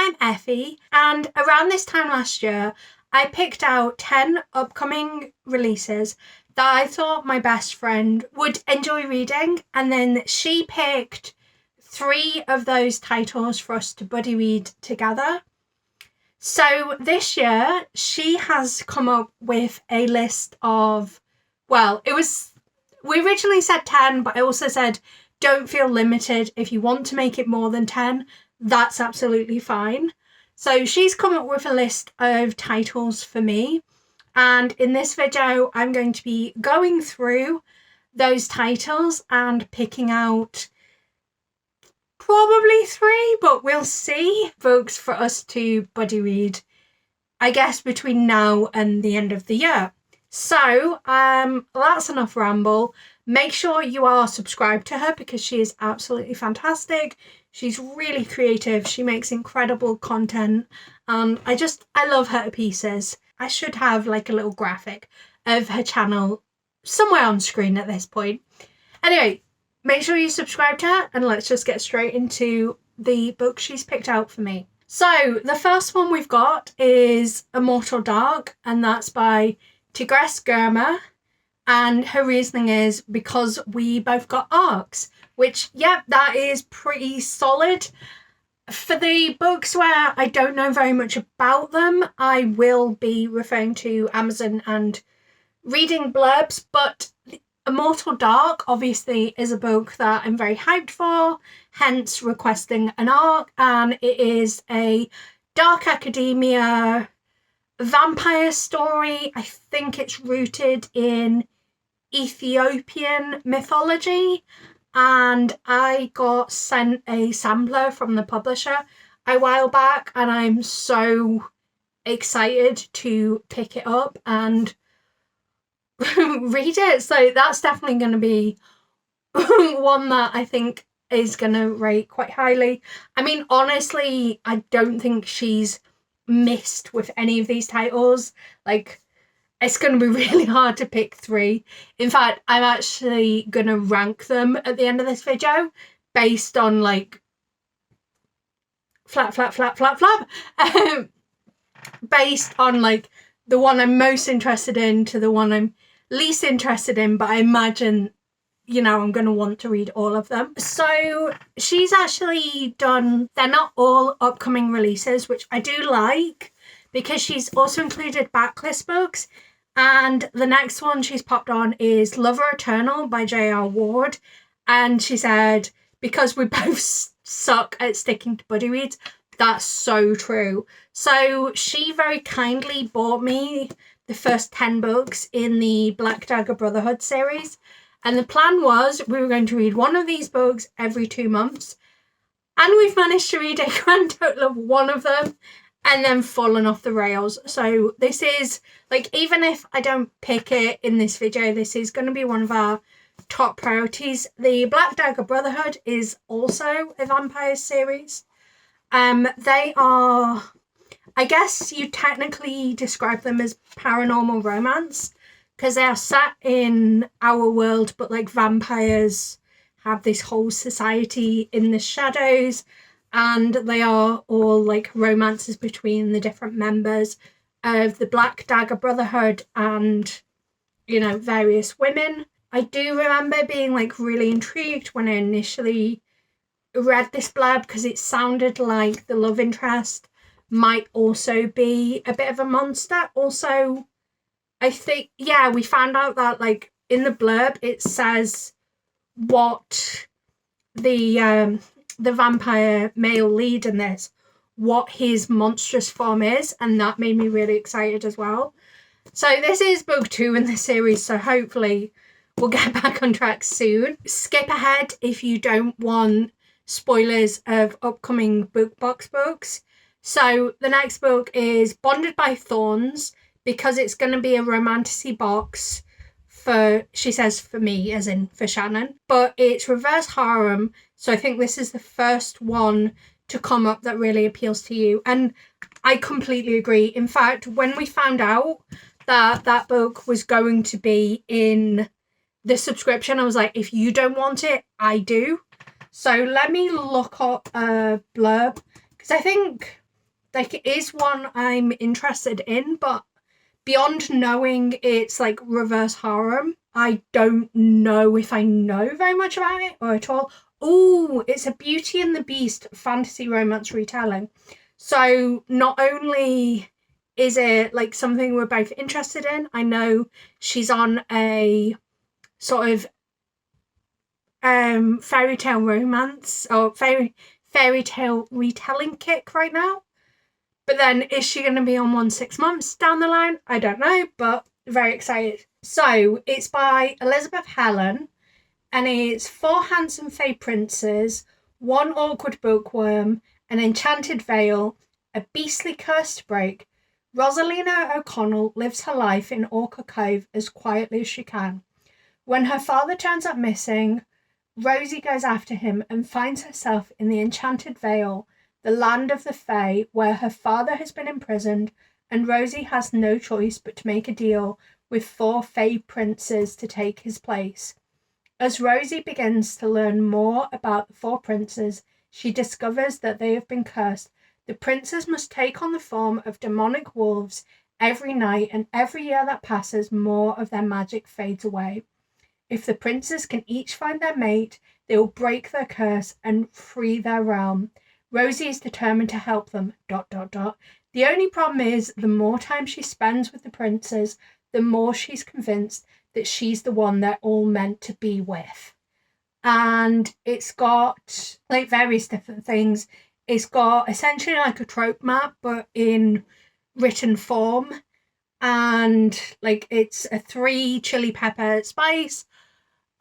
I'm Effie, and around this time last year, I picked out 10 upcoming releases that I thought my best friend would enjoy reading, and then she picked 3 of those titles for us to buddy read together. So this year, she has come up with a list of, we originally said 10, but I also said don't feel limited. If you want to make it more than 10, that's absolutely fine. So she's come up with a list of titles for me. And in this video, I'm going to be going through those titles and picking out probably 3, but we'll see, books for us to buddy read, I guess, between now and the end of the year. So that's enough ramble. Make sure you are subscribed to her because she is absolutely fantastic. She's really creative. She makes incredible content. I love her to pieces. I should have like a little graphic of her channel somewhere on screen at this point. Anyway, make sure you subscribe to her and let's just get straight into the book she's picked out for me. So the first one we've got is Immortal Dark, and that's by Tigress Germa. And her reasoning is because we both got arcs, which, yeah, that is pretty solid. For the books where I don't know very much about them, I will be referring to Amazon and reading blurbs, but Immortal Dark obviously is a book that I'm very hyped for, hence requesting an arc, and it is a dark academia vampire story. I think it's rooted in Ethiopian mythology, and I got sent a sampler from the publisher a while back, and I'm so excited to pick it up and read it. So that's definitely going to be one that I think is going to rate quite highly. I mean, honestly, I don't think she's missed with any of these titles. Like, it's going to be really hard to pick 3. In fact, I'm actually going to rank them at the end of this video based on like flap, based on like the one I'm most interested in to the one I'm least interested in, but I imagine, you know, I'm going to want to read all of them. So she's actually done, they're not all upcoming releases, which I do like, because she's also included backlist books. And the next one she's popped on is Lover Eternal by J.R. Ward. And she said, because we both suck at sticking to buddy reads, that's so true. So she very kindly bought me the first 10 books in the Black Dagger Brotherhood series. And the plan was we were going to read one of these books every 2 months. And we've managed to read a grand total of 1 of them and then fallen off the rails. So this is, like, even if I don't pick it in this video, this is going to be one of our top priorities. The Black Dagger Brotherhood is also a vampire series. They are, I guess you technically describe them as paranormal romance, because they are set in our world, but like vampires have this whole society in the shadows, and they are all like romances between the different members of the Black Dagger Brotherhood and, you know, various women. I do remember being like really intrigued when I initially read this blurb, because it sounded like the love interest might also be a bit of a monster. Also, I think, yeah, we found out that like in the blurb it says what the vampire male lead in this, what his monstrous form is, and that made me really excited as well. So this is book 2 in the series, so hopefully we'll get back on track soon. Skip ahead if you don't want spoilers of upcoming book box books. So the next book is Bonded by Thorns, because it's going to be a romantasy box for, she says for me, as in for Shannon, but it's reverse harem. So I think this is the first one to come up that really appeals to you. And I completely agree. In fact, when we found out that that book was going to be in the subscription, I was like, if you don't want it, I do. So let me look up a blurb, because I think like, it is one I'm interested in, but beyond knowing it's like reverse harem, I don't know if I know very much about it or at all. Oh, it's a Beauty and the Beast fantasy romance retelling. So not only is it like something we're both interested in, I know she's on a sort of fairy tale romance or fairy tale retelling kick right now. But then is she going to be on one 6 months down the line? I don't know, but very excited. So it's by Elizabeth Helen, and it's 4 handsome fae princes, 1 awkward bookworm, an enchanted veil, a beastly curse to break. Rosalina O'Connell lives her life in Orca Cove as quietly as she can. When her father turns up missing, Rosie goes after him and finds herself in the enchanted veil, the land of the fae, where her father has been imprisoned, and Rosie has no choice but to make a deal with 4 fae princes to take his place. As Rosie begins to learn more about the 4 princes, she discovers that they have been cursed. The princes must take on the form of demonic wolves every night, and every year that passes, more of their magic fades away. If the princes can each find their mate, they will break their curse and free their realm. Rosie is determined to help them. ... The only problem is, the more time she spends with the princes, the more she's convinced that she's the one they're all meant to be with. And it's got like various different things. It's got essentially like a trope map, but in written form. And like it's a 3 chili pepper spice.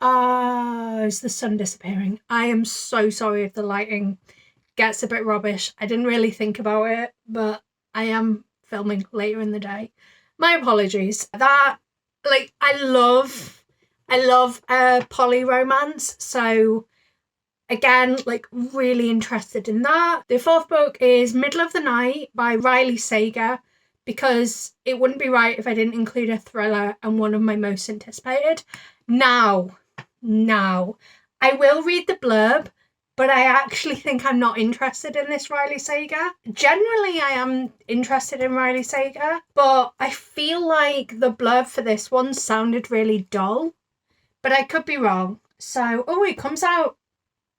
Is the sun disappearing? I am so sorry if the lighting gets a bit rubbish. I didn't really think about it, but I am filming later in the day. My apologies. That, like, I love poly romance, so again, like, really interested in that. The 4th book is Middle of the Night by Riley Sager, because it wouldn't be right if I didn't include a thriller and one of my most anticipated. Now, I will read the blurb, but I actually think I'm not interested in this Riley Sager. Generally, I am interested in Riley Sager, but I feel like the blurb for this one sounded really dull, but I could be wrong. So, it comes out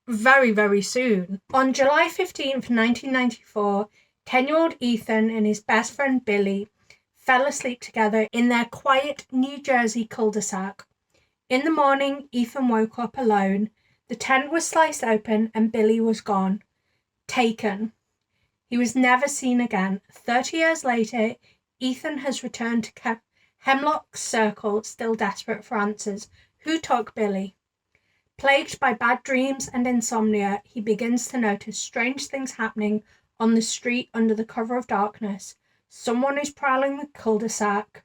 very, very soon. On July 15th, 1994, 10-year-old Ethan and his best friend Billy fell asleep together in their quiet New Jersey cul-de-sac. In the morning, Ethan woke up alone. The tent was sliced open and Billy was gone. Taken. He was never seen again. 30 years later, Ethan has returned to Hemlock Circle, still desperate for answers. Who took Billy? Plagued by bad dreams and insomnia, he begins to notice strange things happening on the street under the cover of darkness. Someone is prowling the cul-de-sac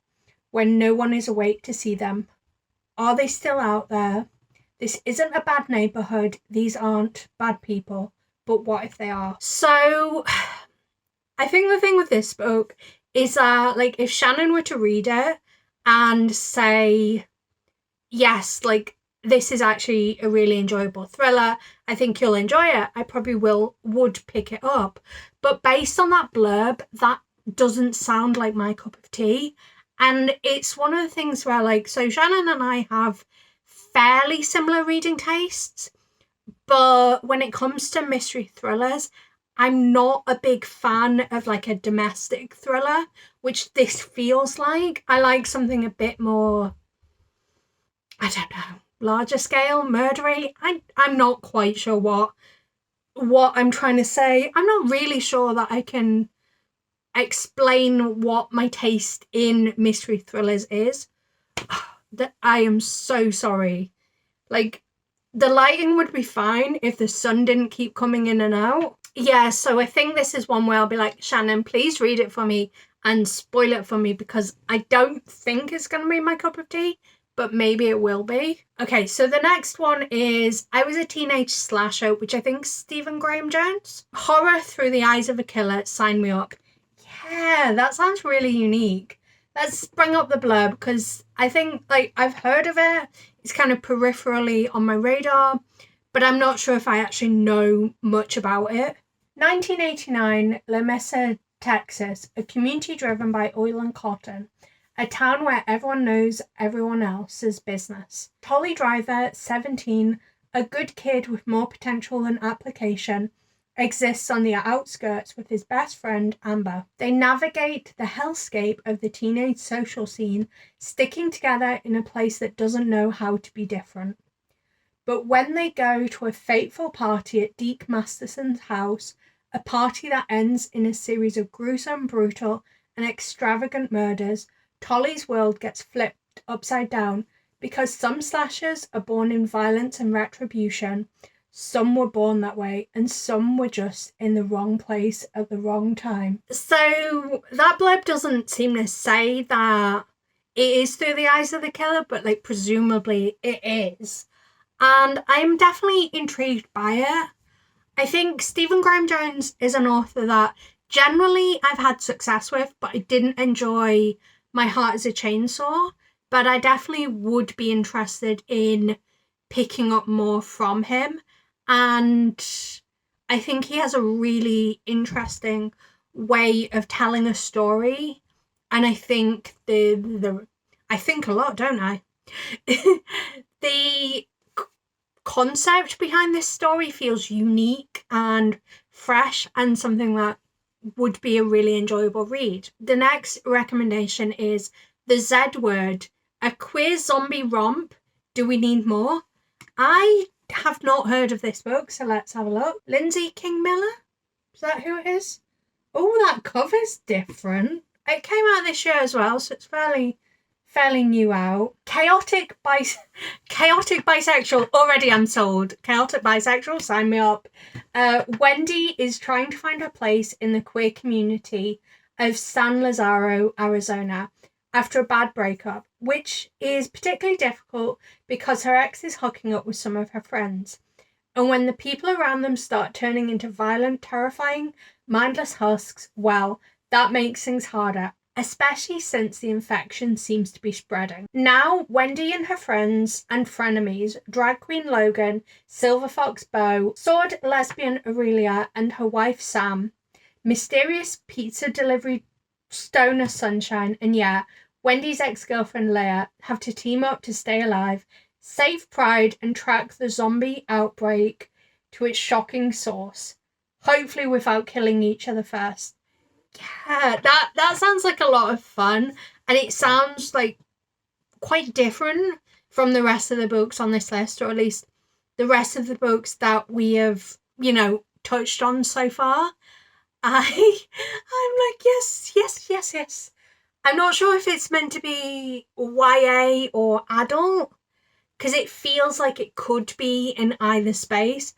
when no one is awake to see them. Are they still out there? This isn't a bad neighborhood. These aren't bad people. But what if they are? So, I think the thing with this book is that, like, if Shannon were to read it and say, yes, like, this is actually a really enjoyable thriller, I think you'll enjoy it, I probably would pick it up. But based on that blurb, that doesn't sound like my cup of tea. And it's one of the things where, like, so Shannon and I have fairly similar reading tastes, but when it comes to mystery thrillers, I'm not a big fan of like a domestic thriller, which this feels like. I like something a bit more, I don't know, larger scale, murdery. I'm not quite sure what I'm trying to say. I'm not really sure that I can explain what my taste in mystery thrillers is. That I am so sorry. Like, the lighting would be fine if the sun didn't keep coming in and out. Yeah, so I think this is one where I'll be like, Shannon, please read it for me and spoil it for me, because I don't think it's going to be my cup of tea, but maybe it will be. Okay, so the next one is I Was a Teenage Slasher, which I think Stephen Graham Jones. Horror through the eyes of a killer, sign me up. Yeah, that sounds really unique. Let's bring up the blurb, because I think, like, I've heard of it. It's kind of peripherally on my radar, but I'm not sure if I actually know much about it. 1989, La Mesa Texas, a community driven by oil and cotton, a town where everyone knows everyone else's business. Tolly Driver, 17, a good kid with more potential than application, exists on the outskirts with his best friend, Amber. They navigate the hellscape of the teenage social scene, sticking together in a place that doesn't know how to be different. But when they go to a fateful party at Deke Masterson's house, a party that ends in a series of gruesome, brutal, and extravagant murders, Tolly's world gets flipped upside down because some slashers are born in violence and retribution, some were born that way, and some were just in the wrong place at the wrong time. So that blurb doesn't seem to say that it is through the eyes of the killer, but like presumably it is. And I'm definitely intrigued by it. I think Stephen Graham Jones is an author that generally I've had success with, but I didn't enjoy My Heart is a Chainsaw. But I definitely would be interested in picking up more from him. And I think he has a really interesting way of telling a story. And I think I think a lot, don't I? The concept behind this story feels unique and fresh and something that would be a really enjoyable read. The next recommendation is The Z Word, a queer zombie romp. Do we need more? I have not heard of this book, so let's have a look. Lindsay King Miller? Is that who it is? Oh, that cover's different. It came out this year as well, so it's fairly new out. Chaotic bisexual. Already I'm sold. Chaotic bisexual, sign me up. Wendy is trying to find her place in the queer community of San Lazaro, Arizona, after a bad breakup, which is particularly difficult because her ex is hooking up with some of her friends. And when the people around them start turning into violent, terrifying, mindless husks, well, that makes things harder, especially since the infection seems to be spreading. Now, Wendy and her friends and frenemies, drag queen Logan, Silver Fox Bo, sword lesbian Aurelia, and her wife Sam, mysterious pizza delivery stoner Sunshine, and yeah, Wendy's ex-girlfriend Leia, have to team up to stay alive, save Pride, and track the zombie outbreak to its shocking source, hopefully without killing each other first. Yeah, that sounds like a lot of fun, and it sounds like quite different from the rest of the books on this list, or at least the rest of the books that we have, touched on so far. I'm like, yes. I'm not sure if it's meant to be YA or adult, because it feels like it could be in either space,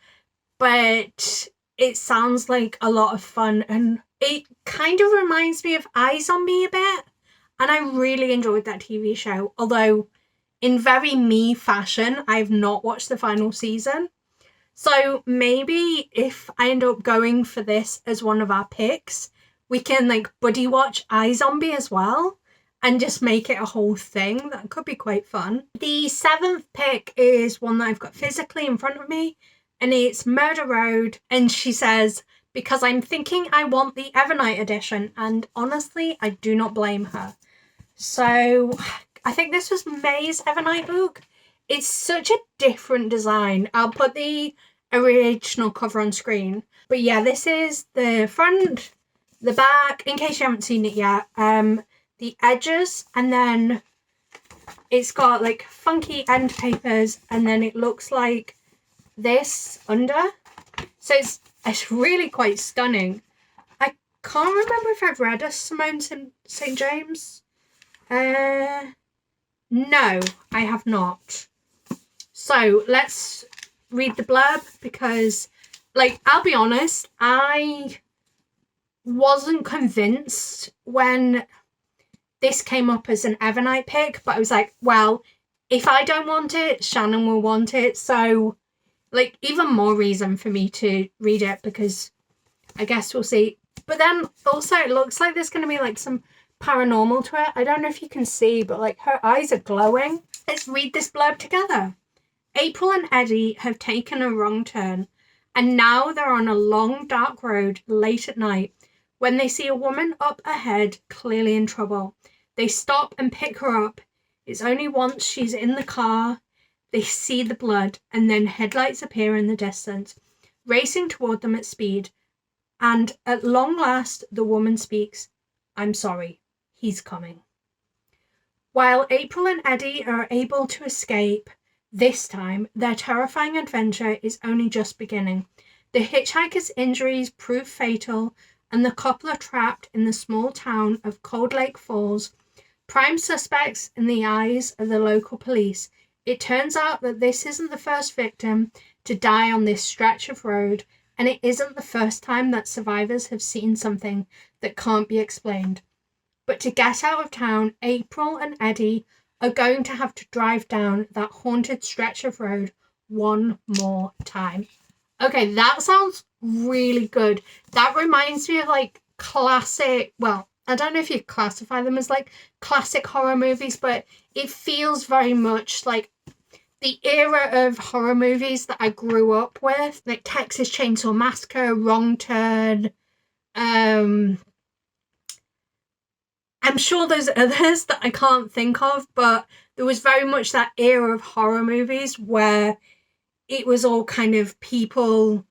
but it sounds like a lot of fun, and it kind of reminds me of iZombie a bit, and I really enjoyed that TV show, although in very me fashion, I've not watched the final season. So maybe if I end up going for this as one of our picks, we can buddy watch iZombie as well and just make it a whole thing. That could be quite fun. The 7th pick is one that I've got physically in front of me, and it's Murder Road. And she says, because I'm thinking I want the Evernight edition, and honestly, I do not blame her. So I think this was May's Evernight book. It's such a different design. I'll put the original cover on screen. But yeah, this is the front, the back, in case you haven't seen it yet. The edges, and then it's got funky end papers, and then it looks like this under. So it's really quite stunning. I can't remember if I've read a Simone St. James. No, I have not. So let's read the blurb, because I'll be honest, I wasn't convinced when this came up as an Evernight pick, but I was like, well, if I don't want it, Shannon will want it. So even more reason for me to read it, because I guess we'll see. But then also it looks like there's going to be some paranormal to it. I don't know if you can see, but her eyes are glowing. Let's read this blurb together. April and Eddie have taken a wrong turn, and now they're on a long dark road late at night When they see a woman up ahead, clearly in trouble, they stop and pick her up. It's only once she's in the car, they see the blood, and then headlights appear in the distance, racing toward them at speed. And at long last, the woman speaks. I'm sorry, he's coming. While April and Eddie are able to escape, this time, their terrifying adventure is only just beginning. The hitchhiker's injuries prove fatal, and the couple are trapped in the small town of Cold Lake Falls, prime suspects in the eyes of the local police. It turns out that this isn't the first victim to die on this stretch of road, and it isn't the first time that survivors have seen something that can't be explained. But to get out of town, April and Eddie are going to have to drive down that haunted stretch of road one more time. Okay, that sounds really good. That reminds me of like classic, well, I don't know if you classify them as like classic horror movies, but it feels very much like the era of horror movies that I grew up with, like Texas Chainsaw Massacre, Wrong Turn. I'm sure there's others that I can't think of, but there was very much that era of horror movies where it was all kind of people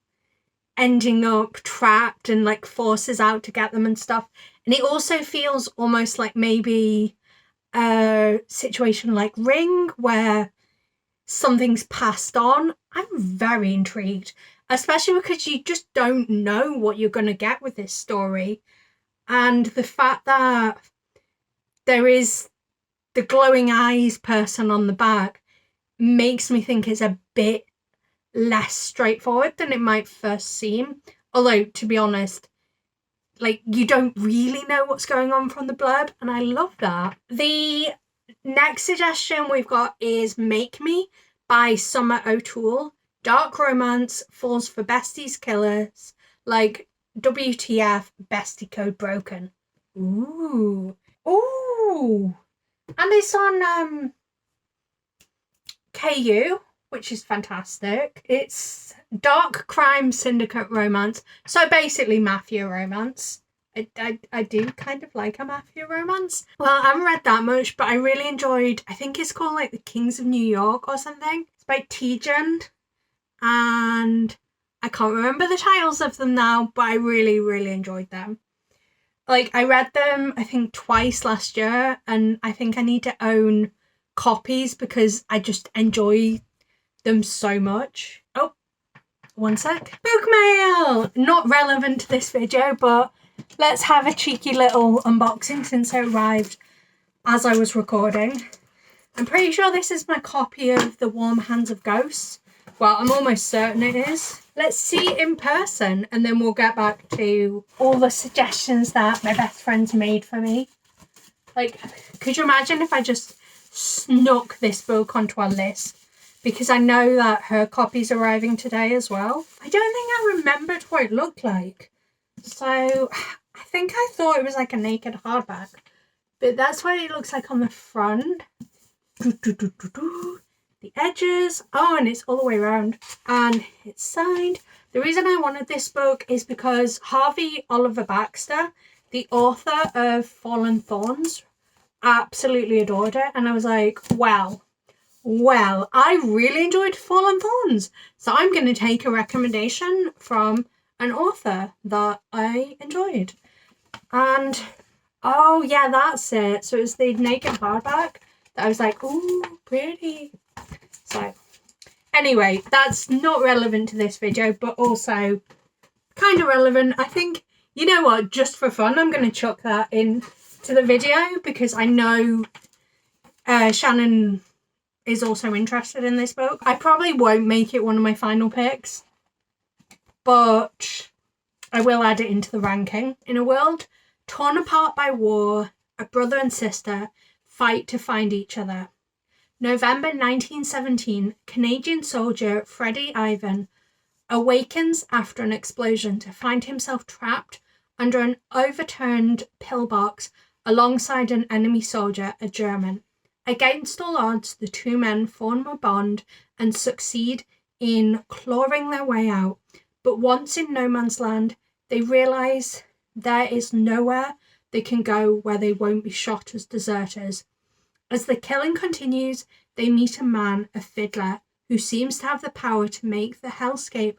ending up trapped and like forces out to get them and stuff. And it also feels almost like maybe a situation like Ring where something's passed on. I'm very intrigued, especially because you just don't know what you're going to get with this story. And the fact that there is the glowing eyes person on the back makes me think it's a bit less straightforward than it might first seem. Although, to be honest, like, you don't really know what's going on from the blurb, and I love that. The next suggestion we've got is Make Me by Summer O'Toole. Dark romance falls for besties killers, like WTF, bestie code broken. Ooh. And it's on KU, which is fantastic. It's dark crime syndicate romance. So basically mafia romance. I do kind of like a mafia romance. Well, I haven't read that much, but I really enjoyed, I think it's called like The Kings of New York or something. It's by Tijan. And I can't remember the titles of them now, but I really, really enjoyed them. Like, I read them, I think, twice last year, and I think I need to own copies because I just enjoy them so much. Oh, one sec. Book mail! Not relevant to this video, but let's have a cheeky little unboxing since it arrived as I was recording. I'm pretty sure this is my copy of The Warm Hands of Ghosts. Well, I'm almost certain it is. Let's see it in person, and then we'll get back to all the suggestions that my best friends made for me. Like, could you imagine if I just snuck this book onto our list? Because I know that her copy's arriving today as well. I don't think I remembered what it looked like. So, I think I thought it was like a naked hardback. But that's what it looks like on the front. The edges, and it's all the way around, and it's signed. The reason I wanted this book is because Harvey Oliver Baxter, the author of Fallen Thorns, absolutely adored it, and I was like, well, I really enjoyed Fallen Thorns, so I'm going to take a recommendation from an author that I enjoyed. And oh yeah, that's it. So it's the naked hardback that I was like, ooh, pretty. So, anyway, that's not relevant to this video, but also kind of relevant. I think, you know what, just for fun, I'm going to chuck that in to the video because I know Shannon is also interested in this book. I probably won't make it one of my final picks, but I will add it into the ranking. In a world torn apart by war, a brother and sister fight to find each other. November 1917, Canadian soldier Freddie Ivan awakens after an explosion to find himself trapped under an overturned pillbox alongside an enemy soldier, a German. Against all odds, the two men form a bond and succeed in clawing their way out. But once in no man's land, they realise there is nowhere they can go where they won't be shot as deserters. As the killing continues, they meet a man, a fiddler, who seems to have the power to make the hellscape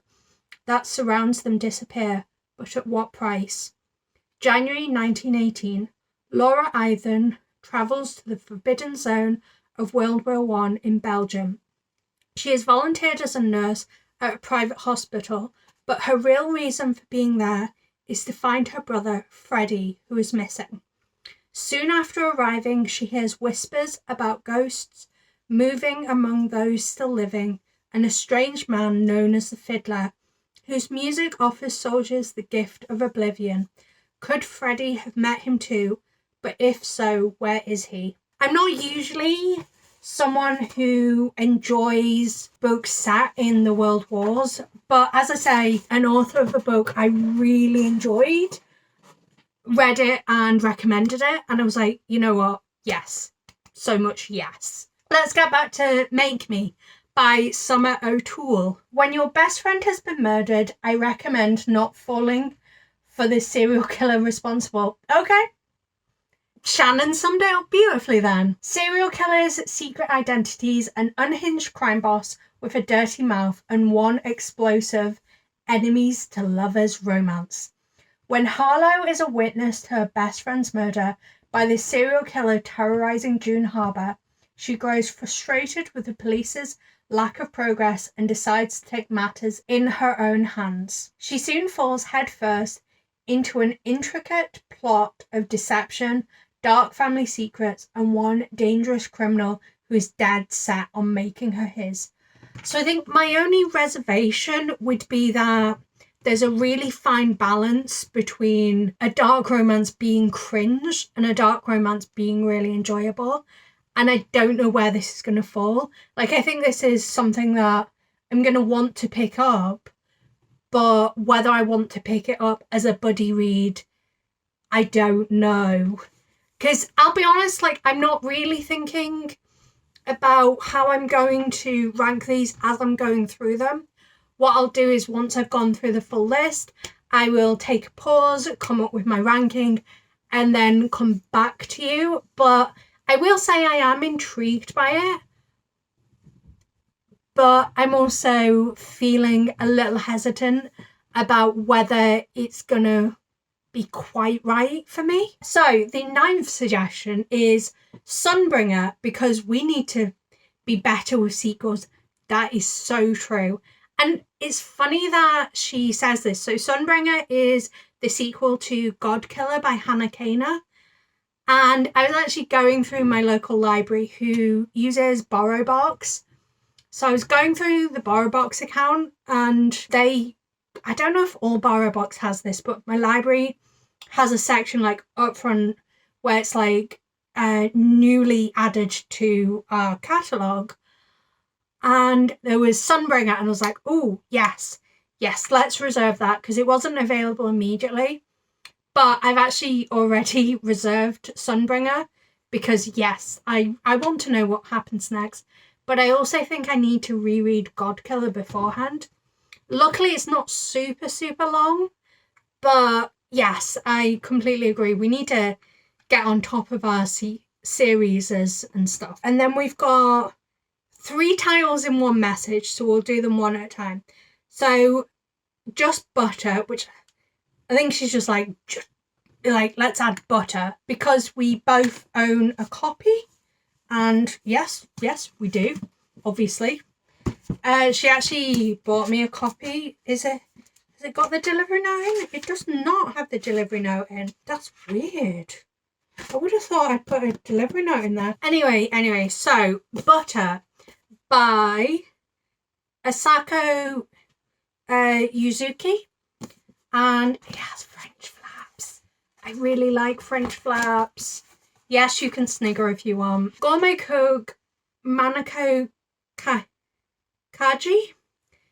that surrounds them disappear, but at what price? January 1918, Laura Eithun travels to the forbidden zone of World War I in Belgium. She has volunteered as a nurse at a private hospital, but her real reason for being there is to find her brother, Freddie, who is missing. Soon after arriving, she hears whispers about ghosts moving among those still living, and a strange man known as the Fiddler, whose music offers soldiers the gift of oblivion. Could Freddie have met him too? But if so, where is he? I'm not usually someone who enjoys books set in the World Wars, but as I say, an author of a book I really enjoyed, read it and recommended it, and I was like, you know what? Yes. So much yes. Let's get back to Make Me by Summer O'Toole. When your best friend has been murdered, I recommend not falling for the serial killer responsible. Okay. Shannon summed it up beautifully then. Serial killers, secret identities, an unhinged crime boss with a dirty mouth, and one explosive enemies to lovers romance. When Harlow is a witness to her best friend's murder by the serial killer terrorizing June Harbor, she grows frustrated with the police's lack of progress and decides to take matters in her own hands. She soon falls headfirst into an intricate plot of deception, dark family secrets, and one dangerous criminal who is dead set on making her his. So I think my only reservation would be that there's a really fine balance between a dark romance being cringe and a dark romance being really enjoyable. And I don't know where this is going to fall. Like, I think this is something that I'm going to want to pick up, but whether I want to pick it up as a buddy read, I don't know. Because I'll be honest, like, I'm not really thinking about how I'm going to rank these as I'm going through them. What I'll do is once I've gone through the full list, I will take a pause, come up with my ranking, and then come back to you. But I will say I am intrigued by it, but I'm also feeling a little hesitant about whether it's going to be quite right for me. So the 9th suggestion is Sunbringer, because we need to be better with sequels. That is so true. And it's funny that she says this. So Sunbringer is the sequel to Godkiller by Hannah Kaner. And I was actually going through my local library who uses BorrowBox. So I was going through the BorrowBox account, and I don't know if all BorrowBox has this, but my library has a section like up front where it's like newly added to our catalogue. And there was Sunbringer, and I was like, oh, yes, let's reserve that, because it wasn't available immediately. But I've actually already reserved Sunbringer because, yes, I want to know what happens next. But I also think I need to reread Godkiller beforehand. Luckily, it's not super, super long. But yes, I completely agree. We need to get on top of our series and stuff. And then we've got 3 titles in one message, so we'll do them one at a time. So Just Butter, which I think she's just like, let's add butter, because we both own a copy. And yes, we do, obviously. She actually bought me a copy. Has it got the delivery note in? It does not have the delivery note in. That's weird. I would have thought I'd put a delivery note in there. Anyway, so Butter by Asako Yuzuki. And it has French flaps. I really like French flaps. Yes, you can snigger if you want. Gourmet cook Manako Kaji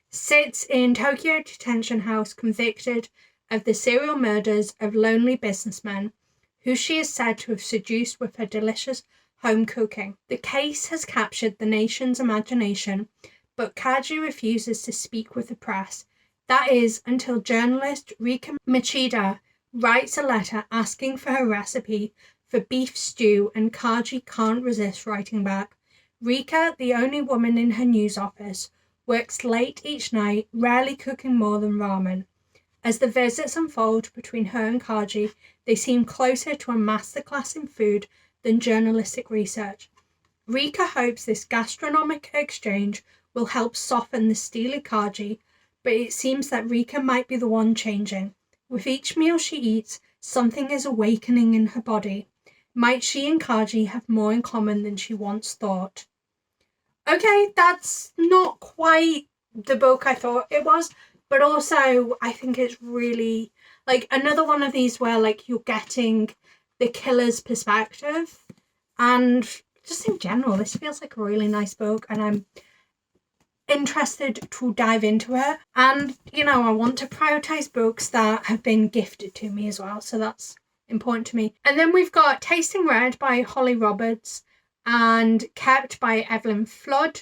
sits in Tokyo detention house convicted of the serial murders of lonely businessmen who she is said to have seduced with her delicious home cooking. The case has captured the nation's imagination, but Kaji refuses to speak with the press. That is until journalist Rika Machida writes a letter asking for her recipe for beef stew, and Kaji can't resist writing back. Rika, the only woman in her news office, works late each night, rarely cooking more than ramen. As the visits unfold between her and Kaji, they seem closer to a masterclass in food than journalistic research. Rika hopes this gastronomic exchange will help soften the steely Kaji, but it seems that Rika might be the one changing. With each meal she eats, something is awakening in her body. Might she and Kaji have more in common than she once thought? Okay, that's not quite the book I thought it was, but also I think it's really like another one of these where like you're getting the killer's perspective, and just in general this feels like a really nice book, and I'm interested to dive into it. And I want to prioritize books that have been gifted to me as well, so that's important to me. And then we've got Tasting Red by Holly Roberts and Kept by Evelyn Flood,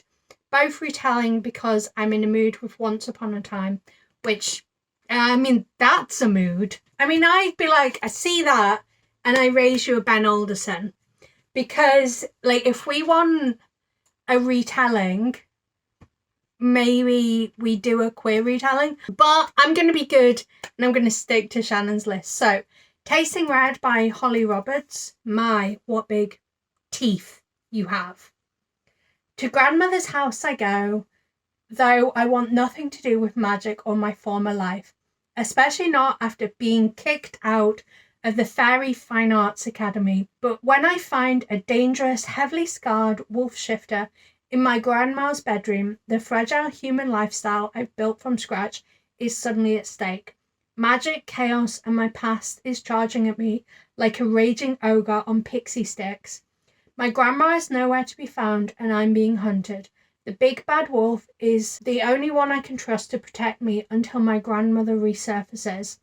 both retelling Because I'm in a Mood with Once Upon a Time, which that's a mood. I'd be like, I see that and I raise you a Ben Alderson, because like if we want a retelling, maybe we do a queer retelling, but I'm going to be good and I'm going to stick to Shannon's list. So Tasting Red by Holly Roberts. My, what big teeth you have. To grandmother's house I go, though I want nothing to do with magic or my former life, especially not after being kicked out of the Fairy Fine Arts Academy. But when I find a dangerous, heavily scarred wolf shifter in my grandma's bedroom, the fragile human lifestyle I've built from scratch is suddenly at stake. Magic, chaos, and my past is charging at me like a raging ogre on pixie sticks. My grandma is nowhere to be found and I'm being hunted. The big bad wolf is the only one I can trust to protect me until my grandmother resurfaces.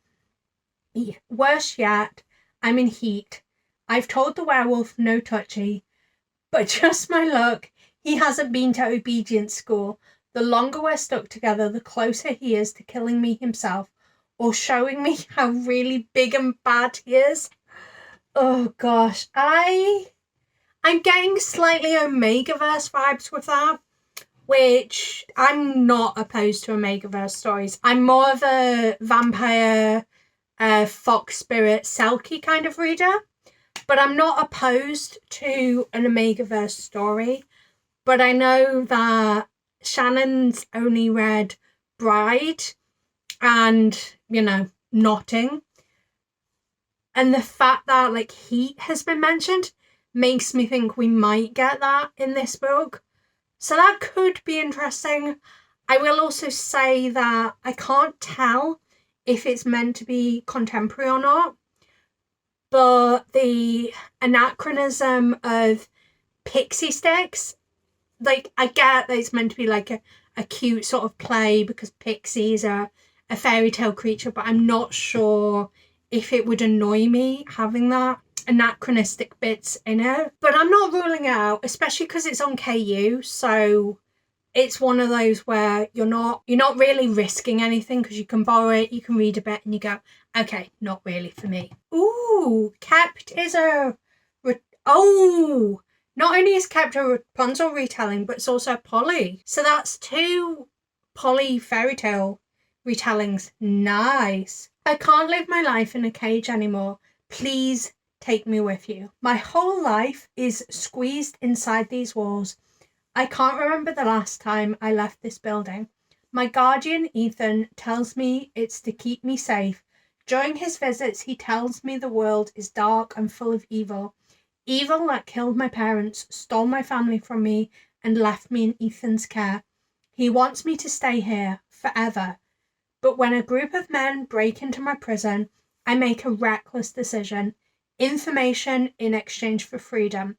Worse yet, I'm in heat. I've told the werewolf no touchy, but just my luck, he hasn't been to obedience school. The longer we're stuck together, the closer he is to killing me himself, or showing me how really big and bad he is. Oh gosh, I'm getting slightly Omegaverse vibes with that, which I'm not opposed to Omegaverse stories. I'm more of a vampire, fox spirit, Selkie kind of reader, but I'm not opposed to an Omegaverse story. But I know that Shannon's only read Bride and, Notting. And the fact that like heat has been mentioned makes me think we might get that in this book. So that could be interesting. I will also say that I can't tell if it's meant to be contemporary or not, but the anachronism of pixie sticks, like I get that it's meant to be like a cute sort of play because pixies are a fairy tale creature, but I'm not sure if it would annoy me having that anachronistic bits in it. But I'm not ruling it out, especially because it's on KU, so it's one of those where you're not really risking anything because you can borrow it, you can read a bit and you go, okay, not really for me. Ooh, Kept is not only is Kept a Rapunzel retelling, but it's also Polly. So that's 2 Polly fairy tale retellings. Nice. I can't live my life in a cage anymore. Please take me with you. My whole life is squeezed inside these walls. I can't remember the last time I left this building. My guardian, Ethan, tells me it's to keep me safe. During his visits, he tells me the world is dark and full of evil. Evil that killed my parents, stole my family from me, and left me in Ethan's care. He wants me to stay here forever. But when a group of men break into my prison, I make a reckless decision. Information in exchange for freedom.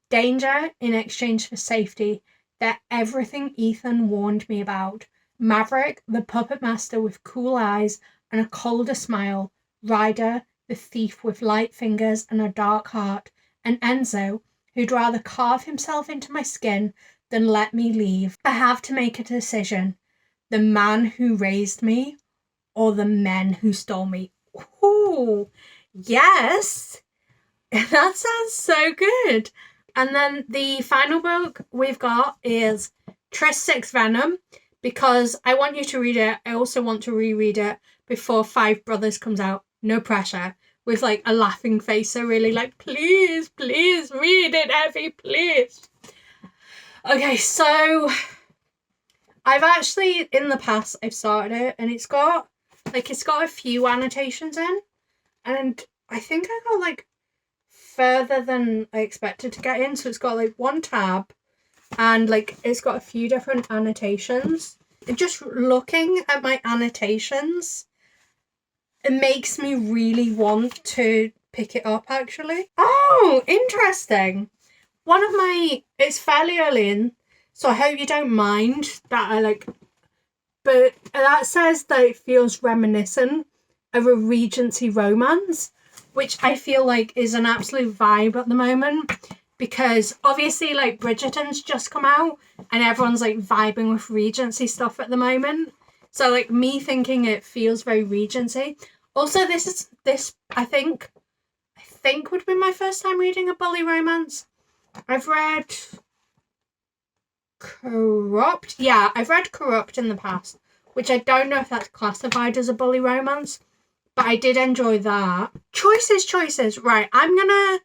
Danger in exchange for safety. They're everything Ethan warned me about. Maverick, the puppet master with cool eyes and a colder smile. Ryder, the thief with light fingers and a dark heart. And Enzo, who'd rather carve himself into my skin than let me leave. I have to make a decision. The man who raised me or the men who stole me. Ooh, yes. That sounds so good. And then the final book we've got is Triss 6 Venom, because I want you to read it. I also want to reread it before Five Brothers comes out. No pressure. With like a laughing face. So really like, please, please read it, Effie, please. Okay, so I've actually, in the past, I've started it and it's got a few annotations in. And I think I got like further than I expected to get in. So it's got like one tab and like it's got a few different annotations. And just looking at my annotations, it makes me really want to pick it up actually. Oh, interesting. It's fairly early in, so I hope you don't mind that but that says that it feels reminiscent of a Regency romance, which I feel like is an absolute vibe at the moment, because obviously like Bridgerton's just come out and everyone's like vibing with Regency stuff at the moment. So like me thinking it feels very Regency. Also, this I think would be my first time reading a bully romance. I've read Corrupt. Yeah, I've read Corrupt in the past, which I don't know if that's classified as a bully romance, but I did enjoy that. Choices. Right, I'm gonna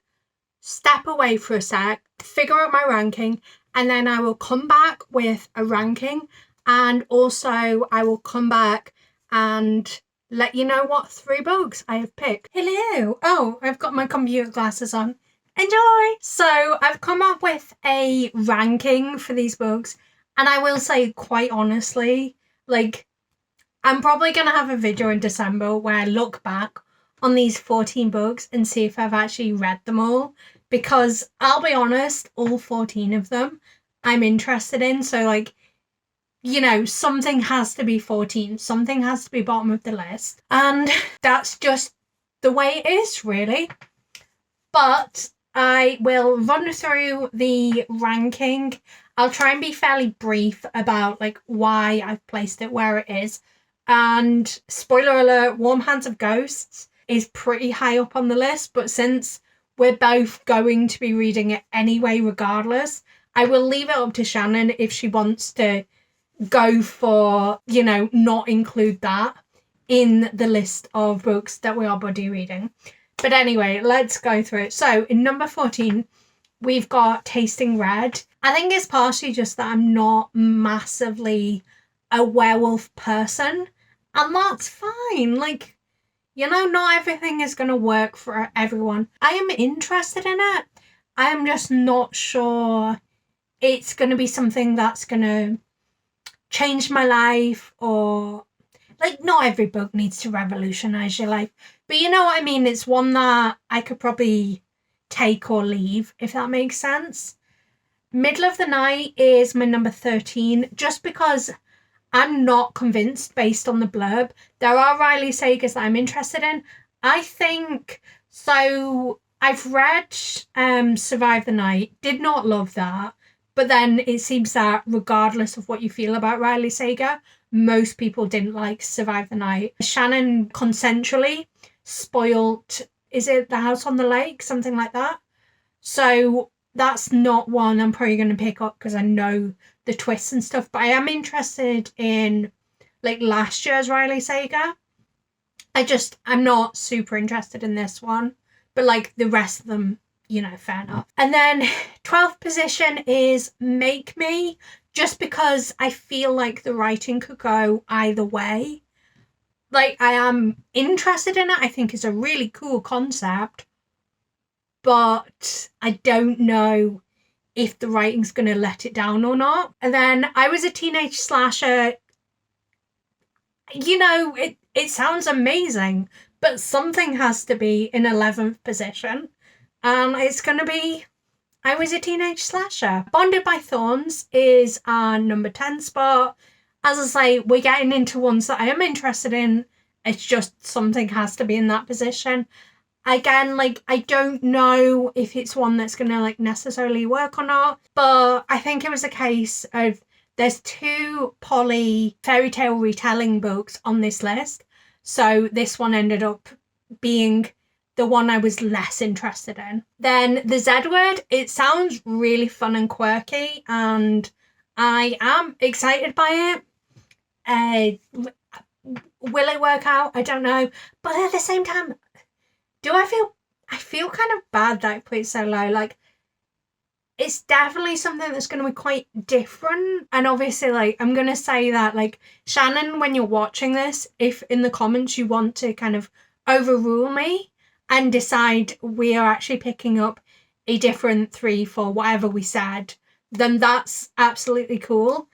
step away for a sec, figure out my ranking, and then I will come back with a ranking, and also I will come back and let you know what 3 books I have picked. Hello. Oh, I've got my computer glasses on. Enjoy! So I've come up with a ranking for these books, and I will say quite honestly, like, I'm probably going to have a video in December where I look back on these 14 books and see if I've actually read them all, because I'll be honest, all 14 of them I'm interested in. So like, you know, something has to be 14, something has to be bottom of the list, and that's just the way it is really. But I will run through the ranking. I'll try and be fairly brief about like why I've placed it where it is. And spoiler alert, Warm Hands of Ghosts is pretty high up on the list, but since we're both going to be reading it anyway regardless, I will leave it up to Shannon if she wants to go for, you know, not include that in the list of books that we are buddy reading. But anyway, let's go through it. So in number 14, we've got Tasting Red. I think it's partially just that I'm not massively a werewolf person, and that's fine. Like, you know, not everything is going to work for everyone. I am interested in it. I am just not sure it's going to be something that's going to change my life, or like, not every book needs to revolutionize your life, but you know what I mean. It's one that I could probably take or leave, if that makes sense. Middle of the Night is my number 13, just because I'm not convinced based on the blurb. There are Riley Sagers that I'm interested in. I think so. I've read Survive the Night, did not love that, but then it seems that regardless of what you feel about Riley Sager, most people didn't like Survive the Night. Shannon consensually spoilt, is it The House on the Lake? Something like that. So that's not one I'm probably going to pick up because I know the twists and stuff. But I am interested in like last year's Riley Sager. I'm not super interested in this one. But like the rest of them, you know, fair enough. And then 12th position is Make Me, just because I feel like the writing could go either way. Like, I am interested in it. I think it's a really cool concept, but I don't know if the writing's going to let it down or not. And then I Was a Teenage Slasher. You know, it sounds amazing, but something has to be in 11th position. And it's going to be I Was a Teenage Slasher. Bonded by Thorns is our number 10 spot. As I say, we're getting into ones that I am interested in. It's just something has to be in that position. Again, like, I don't know if it's one that's going to, like, necessarily work or not. But I think it was a case of there's 2 Polly fairy tale retelling books on this list. So this one ended up being the one I was less interested in. Then the Z Word, it sounds really fun and quirky, and I am excited by it. Will it work out? I don't know. But at the same time, I feel kind of bad that I put it so low. Like, it's definitely something that's going to be quite different. And obviously, like, I'm going to say that, like, Shannon, when you're watching this, if in the comments you want to kind of overrule me and decide we are actually picking up a different 3 for whatever we said, then that's absolutely cool.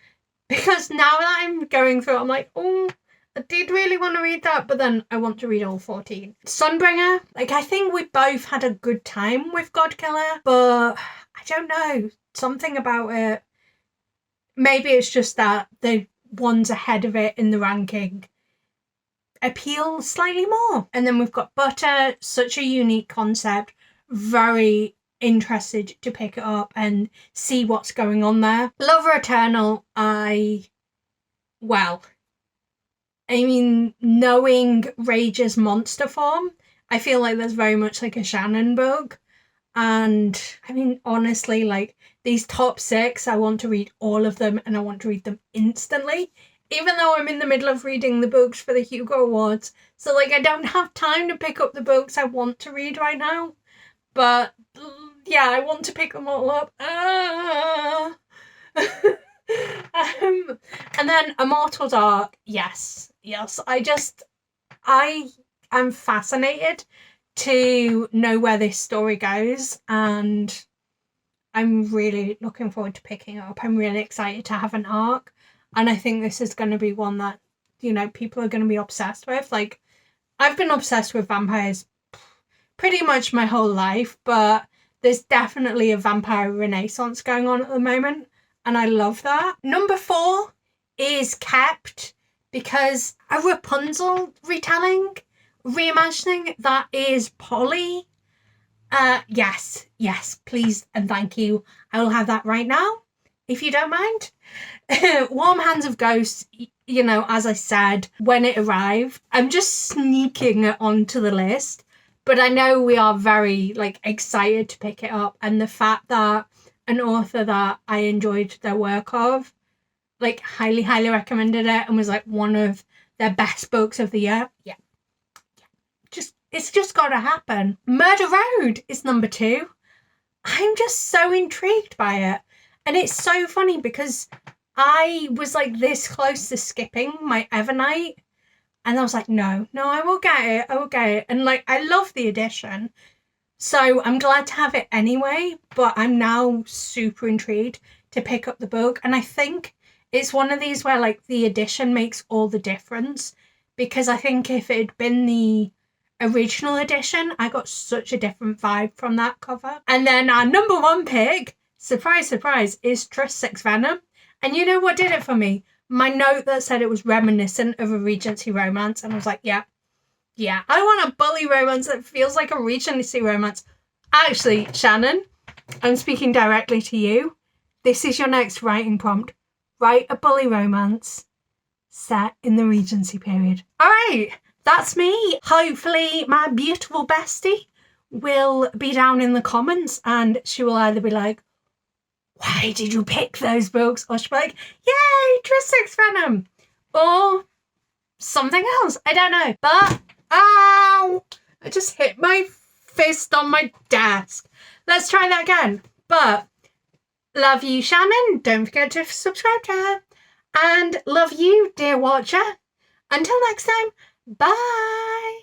Because now that I'm going through it, I'm like, oh, I did really want to read that, but then I want to read all 14. Sunbringer, like, I think we both had a good time with Godkiller, but I don't know, something about it. Maybe it's just that the ones ahead of it in the ranking appeal slightly more. And then we've got Butter, such a unique concept, very interested to pick it up and see what's going on there. Lover Eternal, knowing Rage's monster form, I feel like that's very much like a Shannon book. And I mean, honestly, like, these top 6, I want to read all of them, and I want to read them instantly, even though I'm in the middle of reading the books for the Hugo Awards. So, like, I don't have time to pick up the books I want to read right now. But yeah, I want to pick them all up. And then Immortal Dark, yes. I am fascinated to know where this story goes, and I'm really looking forward to picking it up. I'm really excited to have an arc, and I think this is going to be one that, you know, people are going to be obsessed with. Like, I've been obsessed with vampires pretty much my whole life, but there's definitely a vampire renaissance going on at the moment, and I love that. Number 4 is Kept, because a Rapunzel retelling, reimagining that is Polly. Yes, please and thank you. I will have that right now, if you don't mind. Warm Hands of Ghosts, you know, as I said, when it arrived, I'm just sneaking it onto the list, but I know we are very, like, excited to pick it up, and the fact that an author that I enjoyed their work of, like, highly recommended it and was, like, one of their best books of the year. Yeah. It's just gotta happen. Murder Road is number 2. I'm just so intrigued by it. And it's so funny because I was, like, this close to skipping my Evernight. And I was like, no, I will get it. And, like, I love the edition. So I'm glad to have it anyway. But I'm now super intrigued to pick up the book. And I think it's one of these where, like, the edition makes all the difference. Because I think if it had been the original edition, I got such a different vibe from that cover. And then our number 1 pick, surprise, is Trust 6 Venom. And you know what did it for me? My note that said it was reminiscent of a Regency romance. And I was like, yeah. I want a bully romance that feels like a Regency romance. Actually, Shannon, I'm speaking directly to you. This is your next writing prompt. Write a bully romance set in the Regency period. All right. That's me. Hopefully my beautiful bestie will be down in the comments, and she will either be like, why did you pick those books? Or she'll be like, yay, Trust 6 Venom. Or something else. I don't know. But, ow! I just hit my fist on my desk. Let's try that again. But, love you, Shannon. Don't forget to subscribe to her. And love you, dear watcher. Until next time. Bye!